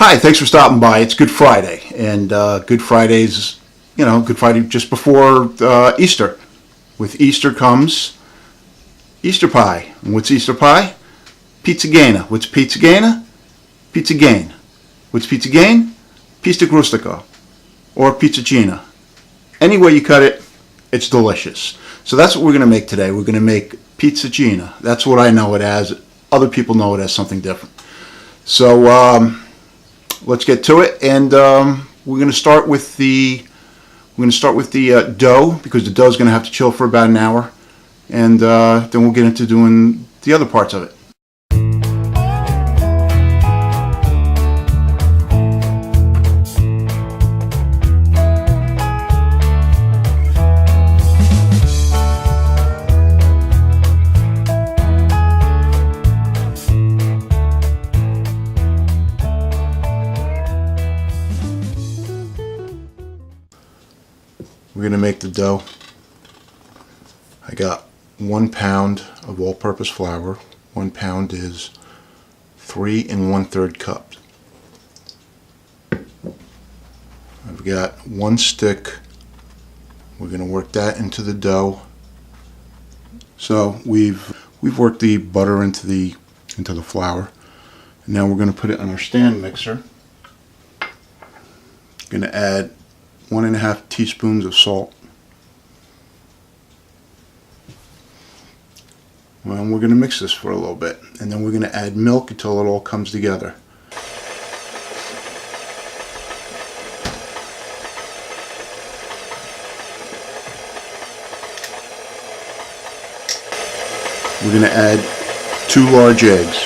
Hi, thanks for stopping by. It's Good Friday, and Good Friday's, Good Friday just before Easter. With Easter comes Easter pie. And what's Easter pie? Pizza Gaina. What's Pizza Gaina? Pizza Gain. What's Pizza Gain? Pizza Grustico or Pizza Chiena. Any way you cut it, it's delicious. So that's what we're going to make today. We're going to make Pizza Chiena. That's what I know it as. Other people know it as something different. So let's get to it, and we're going to start with the dough, because the dough is going to have to chill for about an hour, and then we'll get into doing the other parts of it. We're going to make the dough. I got 1 pound of all-purpose flour. 1 pound is 3 1/3 cups. I've got 1 stick. We're going to work that into the dough. So we've worked the butter into the flour. And now we're going to put it on our stand mixer. Going to add 1½ teaspoons of salt. Well, we're going to mix this for a little bit, and then we're going to add milk until it all comes together. We're going to add 2 large eggs.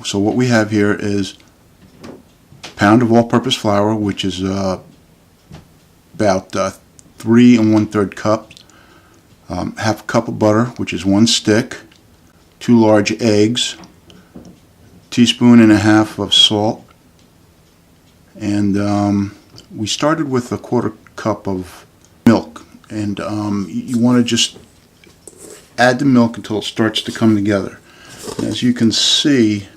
So what we have here is a pound of all-purpose flour, which is about 3 1/3 cups, half a cup of butter, which is 1 stick, 2 large eggs, 1.5 teaspoons of salt, and we started with 1/4 cup of milk, and you want to just add the milk until it starts to come together. And as you can see,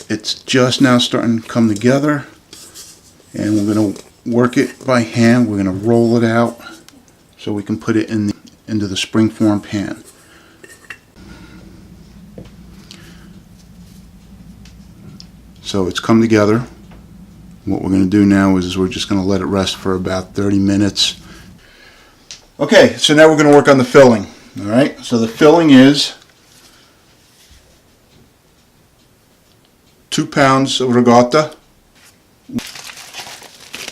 it's just now starting to come together, and we're going to work it by hand. We're going to roll it out so we can put it into the springform pan. So it's come together. What we're going to do now is we're just going to let it rest for about 30 minutes. Okay, so now we're going to work on the filling. All right, so the filling is 2 pounds of ricotta.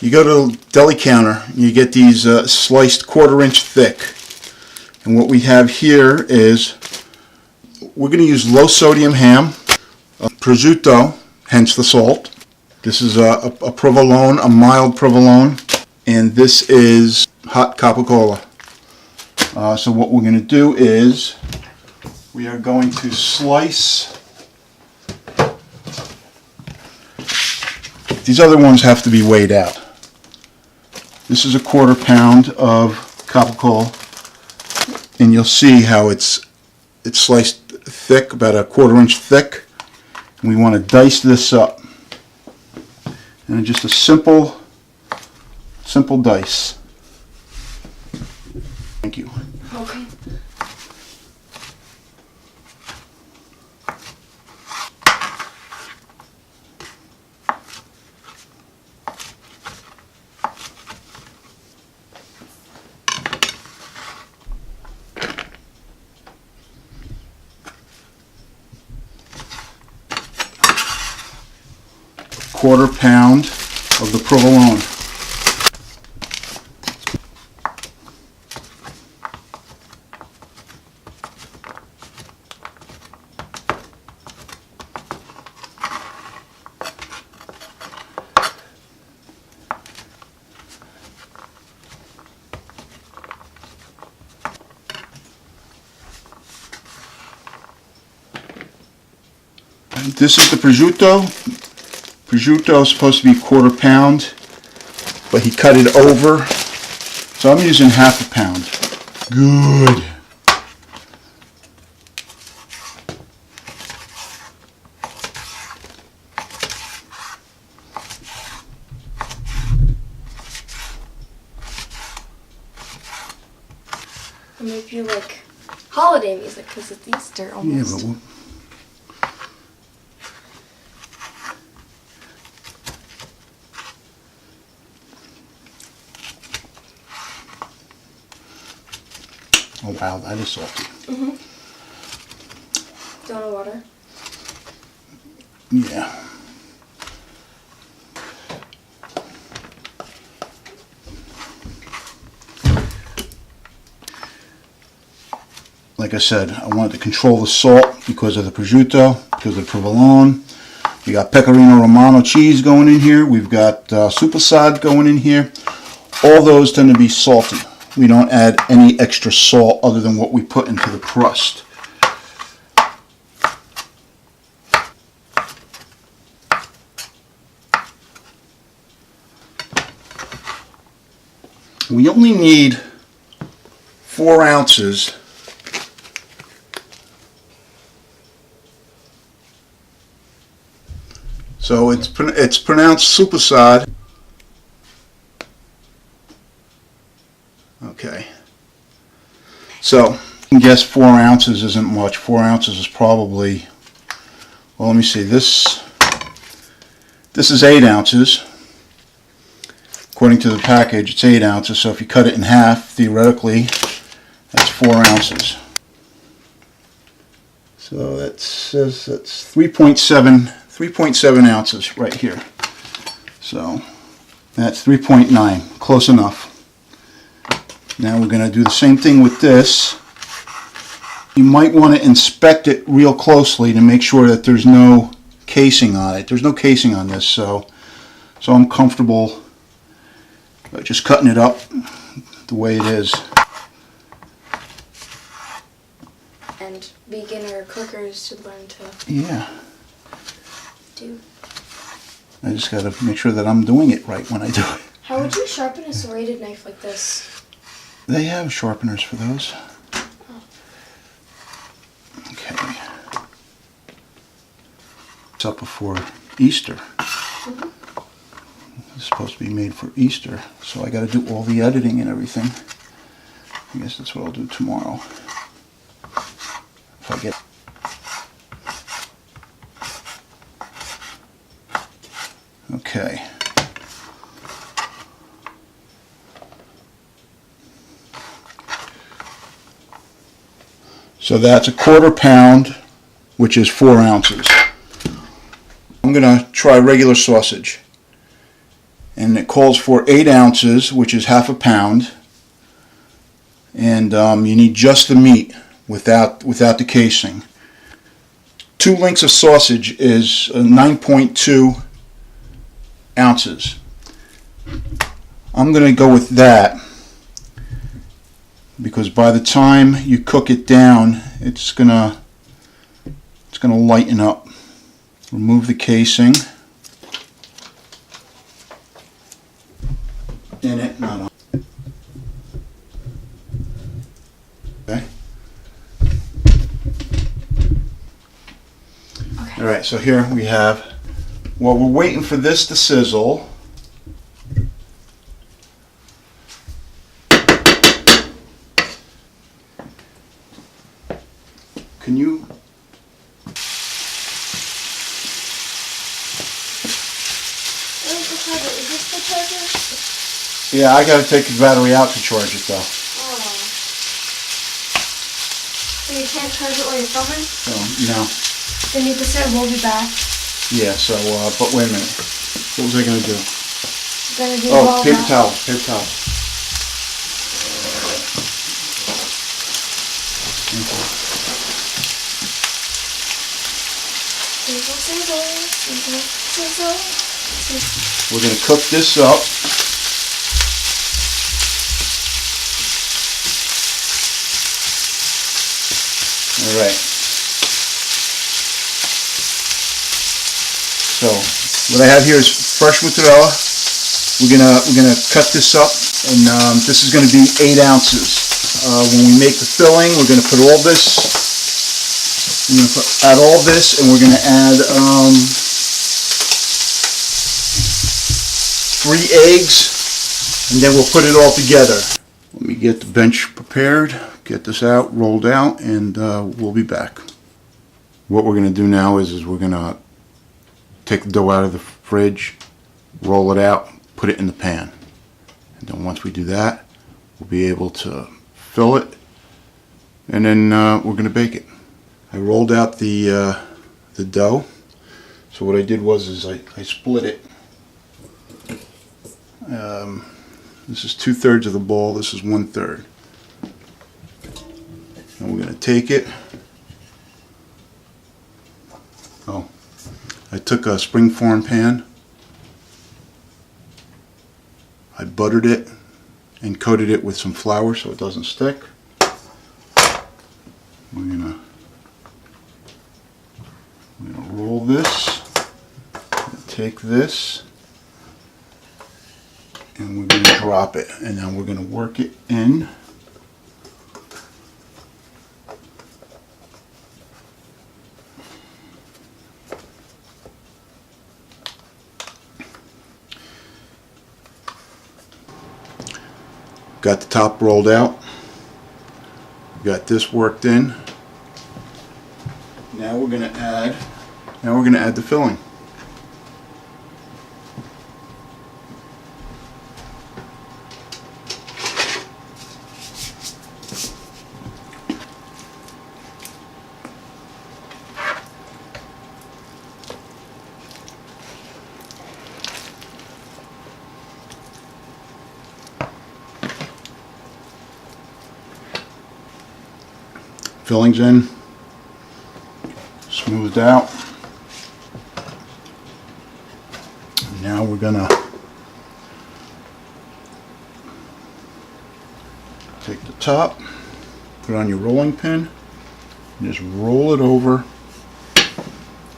You go to the deli counter and you get these sliced 1/4 inch thick. And what we have here is, we're going to use low sodium ham, prosciutto, hence the salt. This is a provolone, a mild provolone, and this is hot Coca-Cola. So what we're going to do is, we are going to slice. These other ones have to be weighed out. This is a 1/4 pound of Coca-Cola, and you'll see how it's sliced thick, about 1/4 inch thick. And we want to dice this up, and just a simple dice. Thank you. Okay. Quarter pound of the provolone. This is the prosciutto. Prosciutto is supposed to be 1/4 pound, but he cut it over. So I'm using 1/2 pound. Good. It might be like holiday music because it's Easter almost. Yeah, oh wow, that is salty. Mm-hmm. Do you want water? Yeah. Like I said, I wanted to control the salt because of the prosciutto, because of the provolone. We got Pecorino Romano cheese going in here. We've got sopressata going in here. All those tend to be salty. We don't add any extra salt other than what we put into the crust. We only need 4 ounces so it's pronounced sopressata. Okay. So, you can guess 4 ounces isn't much. 4 ounces is probably, well, let me see, this is 8 ounces. According to the package, it's 8 ounces, so if you cut it in half, theoretically, that's 4 ounces. So that says that's 3.7 ounces right here. So that's 3.9, close enough. Now we're going to do the same thing with this. You might want to inspect it real closely to make sure that there's no casing on it. There's no casing on this, so I'm comfortable just cutting it up the way it is. And beginner cookers should learn to do. I just got to make sure that I'm doing it right when I do it. How would you sharpen a serrated knife like this? They have sharpeners for those. Okay. It's up before Easter. Mm-hmm. It's supposed to be made for Easter, so I got to do all the editing and everything. I guess that's what I'll do tomorrow. If I get. Okay. So that's 1/4 pound, which is 4 ounces. I'm going to try regular sausage. And it calls for 8 ounces, which is 1/2 pound. And you need just the meat without the casing. 2 links of sausage is 9.2 ounces. I'm going to go with that because by the time you cook it down, it's gonna lighten up. Remove the casing. In it, no. Okay. All right, so here we have. While we're waiting for this to sizzle, can you? Where's the charger? Is this the charger? Yeah, I gotta take the battery out to charge it though. Oh. So you can't charge it while you're filming? So, no. Then you just said we'll be back. Yeah, so, but wait a minute. What was I gonna do? Gonna do Oh, paper towel, paper towel. We're gonna cook this up. All right. So what I have here is fresh mozzarella. We're gonna cut this up, and this is gonna be 8 ounces. When we make the filling, we're gonna put all this. We're gonna add all this, and we're gonna add 3 eggs, and then we'll put it all together. Let me get the bench prepared, get this out, rolled out, and we'll be back. What we're gonna do now is we're gonna take the dough out of the fridge, roll it out, put it in the pan. And then once we do that, we'll be able to fill it, and then we're going to bake it. I rolled out the dough. So what I did was I split it. This is 2/3 of the ball. This is 1/3. And we're going to take it. Oh, I took a springform pan. I buttered it and coated it with some flour so it doesn't stick. We're gonna roll this, take this, and we're gonna drop it, and then we're gonna work it in. Got the top rolled out. Got this worked in. Now we're going to add the filling. Fillings in, smoothed out. Now we're gonna take the top, put it on your rolling pin, and just roll it over,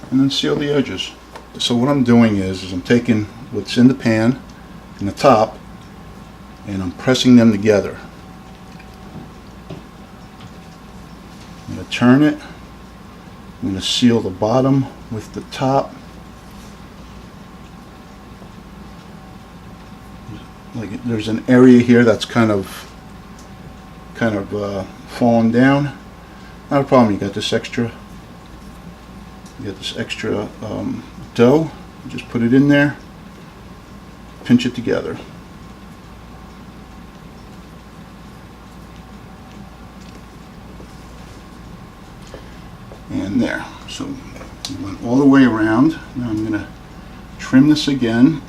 and then seal the edges. So what I'm doing is I'm taking what's in the pan and the top, and I'm pressing them together. I'm going to turn it. I'm going to seal the bottom with the top. Like there's an area here that's kind of fallen down. Not a problem. You got this extra dough. Just put it in there. Pinch it together. And there. So we went all the way around. Now I'm going to trim this again.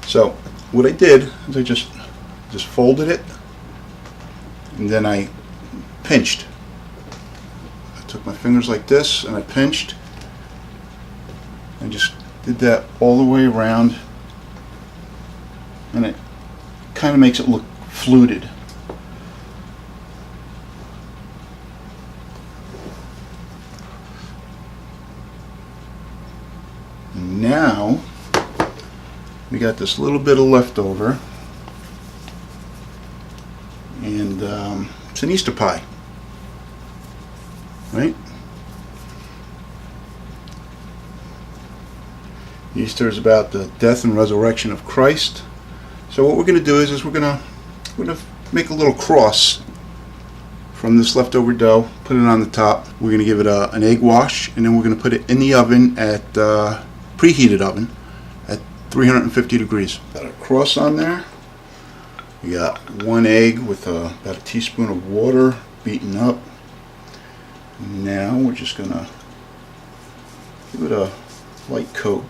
So what I did is I just folded it, and then I pinched. Took my fingers like this and I pinched, and just did that all the way around, and it kind of makes it look fluted. And now we got this little bit of leftover, and it's an Easter pie. Right? Easter is about the death and resurrection of Christ. So what we're going to do is we're going to make a little cross from this leftover dough, put it on the top. We're going to give it an egg wash, and then we're going to put it in the oven at preheated oven at 350 degrees. Got a cross on there. We got 1 egg with about a teaspoon of water beaten up. Now we're just going to give it a light coat.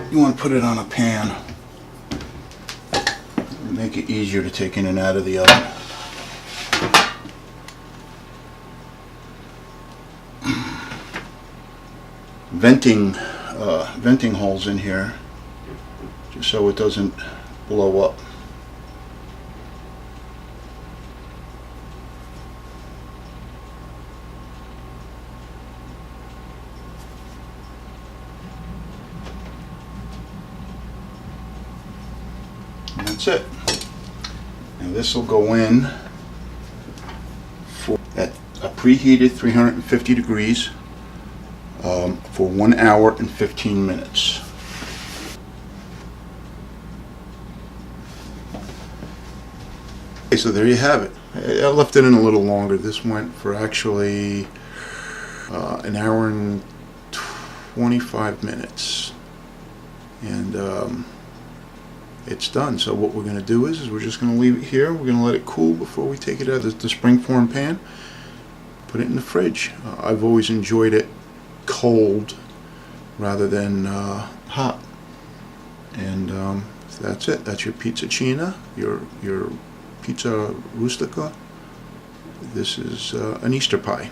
You want to put it on a pan. make it easier to take in and out of the oven. Venting holes in here, just so it doesn't blow up. And that's it. Now this will go in at a preheated 350 degrees for 1 hour and 15 minutes. Okay, so there you have it. I left it in a little longer. This went for actually an hour and 25 minutes. And it's done. So what we're going to do is we're just going to leave it here. We're going to let it cool before we take it out of the springform pan. Put it in the fridge. I've always enjoyed it cold rather than hot. And so that's it. That's your pizza Chiena, your pizza rustica. This is an Easter pie.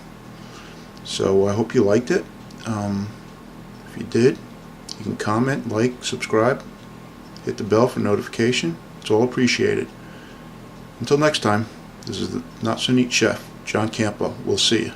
So I hope you liked it. If you did, you can comment, like, subscribe, hit the bell for notification. It's all appreciated. Until next time, this is the Not So Neat Chef, John Campo. We'll see you.